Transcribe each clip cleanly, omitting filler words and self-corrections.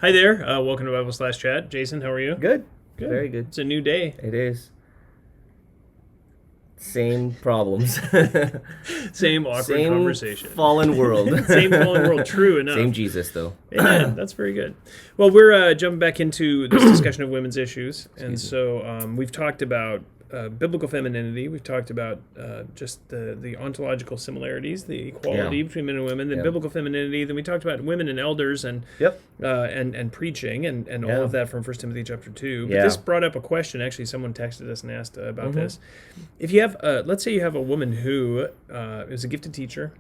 Hi there. Welcome to Bible/Chat. Jason, how are you? Good. Good. Very good. It's a new day. It is. Same problems. Same awkward Same conversation. fallen world. Same fallen world. True enough. Same Jesus, though. Amen. That's very good. Well, we're jumping back into this discussion of women's issues. And so we've talked about biblical femininity. We've talked about just the ontological similarities, the equality between men and women, then biblical femininity. Then we talked about women and elders and and preaching and all of that from 1 Timothy chapter 2. But this brought up a question. Actually, someone texted us and asked about this. If you have, let's say you have a woman who is a gifted teacher,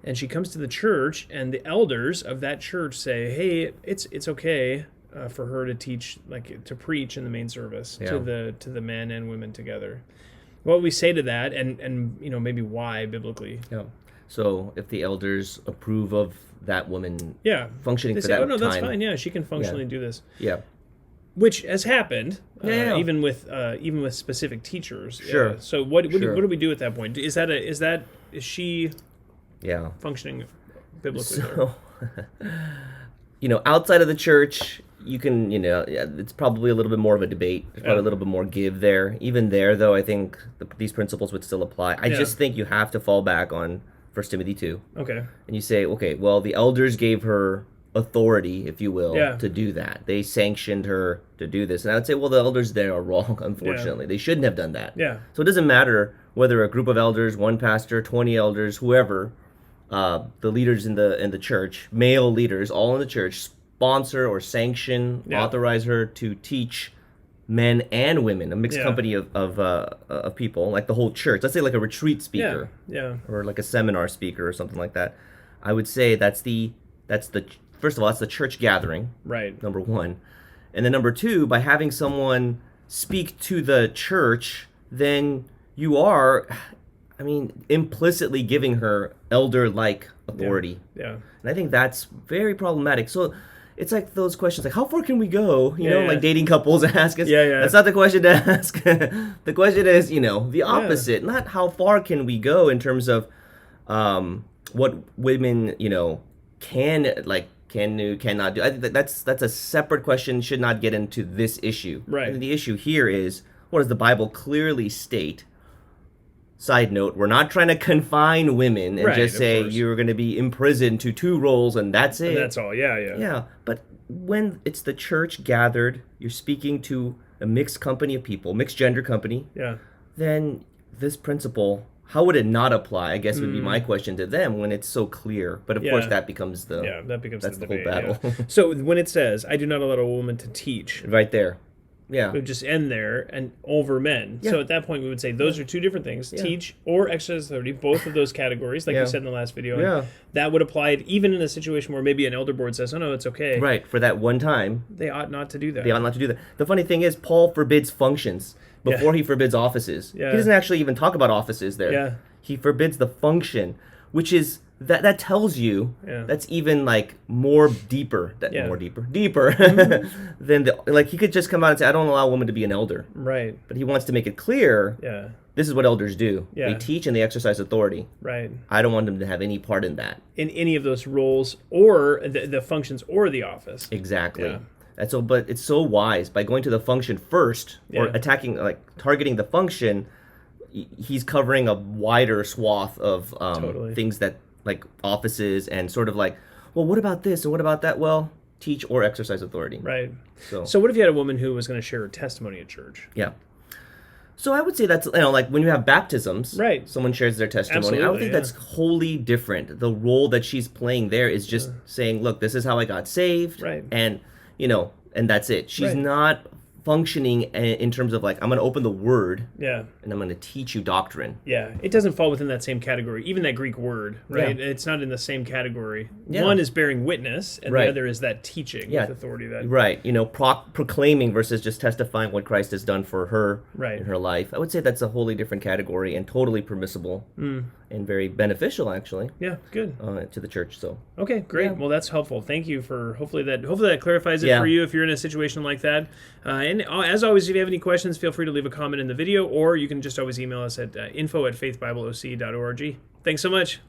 and she comes to the church, and the elders of that church say, "Hey, it's okay for her to teach, like to preach in the main service to the men and women together." What would we say to that, and maybe why biblically? Yeah. So if the elders approve of that woman functioning they for say, that "Oh no, that's time, fine. Yeah, she can functionally do this." Yeah. Which has happened, even with specific teachers. Sure. So what do we do at that point? Is she functioning biblically? So, outside of the church, you can, it's probably a little bit more of a debate. There's probably a little bit more give there. Even there, though, I think these principles would still apply. I just think you have to fall back on 1 Timothy 2. Okay. And you say, okay, well, the elders gave her authority, if you will, to do that. They sanctioned her to do this. And I would say, well, the elders there are wrong, unfortunately. They shouldn't have done that. Yeah. So it doesn't matter whether a group of elders, one pastor, 20 elders, whoever, the leaders in the church, male leaders, all in the church, sponsor or sanction, authorize her to teach men and women, a mixed company of people, like the whole church. Let's say like a retreat speaker, or like a seminar speaker or something like that. I would say that's the first of all, that's the church gathering, right? Number one, and then number two, by having someone speak to the church, then you are, implicitly giving her elder-like authority. Yeah. And I think that's very problematic. So it's like those questions, like, how far can we go? Like dating couples ask us. That's not the question to ask. The question is, the opposite. Not how far can we go in terms of what women, can do, cannot do. I think that's a separate question, should not get into this issue. Right. And the issue here is, what does the Bible clearly state? Side note, we're not trying to confine women and just say you're going to be imprisoned to 2 roles and that's it. And that's all, Yeah, but when it's the church gathered, you're speaking to a mixed company of people, mixed gender company, then this principle, how would it not apply, I guess would be my question to them when it's so clear. But of course that becomes the that's the debate, whole battle. So when it says, "I do not allow a woman to teach," right there. Yeah. It would just end there and over men. So at that point, we would say those are 2 different things: teach or exercise authority. Both of those categories, like you said in the last video. Yeah. And that would apply even in a situation where maybe an elder board says, "Oh no, it's okay." Right. For that one time, they ought not to do that. They ought not to do that. The funny thing is, Paul forbids functions before he forbids offices. Yeah. He doesn't actually even talk about offices there. Yeah. He forbids the function, which is that tells you that's even like more deeper than than he could just come out and say, "I don't allow a woman to be an elder." Right. But he wants to make it clear. Yeah. This is what elders do. Yeah. They teach and they exercise authority. Right. I don't want them to have any part in that. In any of those roles or the functions or the office. Exactly. Yeah. But it's so wise by going to the function first or attacking, targeting the function. He's covering a wider swath of things that, like offices and sort of like, well, what about this and what about that? Well, teach or exercise authority. Right. So what if you had a woman who was going to share her testimony at church? Yeah. So I would say that's, like when you have baptisms, someone shares their testimony. Absolutely, I would think that's wholly different. The role that she's playing there is just saying, look, this is how I got saved. Right. And, and that's it. She's not functioning in terms of like, I'm going to open the word and I'm going to teach you doctrine. Yeah, it doesn't fall within that same category. Even that Greek word, right? It's not in the same category. One is bearing witness, and the other is that teaching with authority. Right, proclaiming versus just testifying what Christ has done for her in her life. I would say that's a wholly different category and totally permissible and very beneficial, actually. Yeah, good. To the church. So okay, great. Yeah. Well, that's helpful. Thank you for hopefully that clarifies it for you if you're in a situation like that. And as always, if you have any questions, feel free to leave a comment in the video, or you can just always email us at info@faithbibleoc.org. Thanks so much.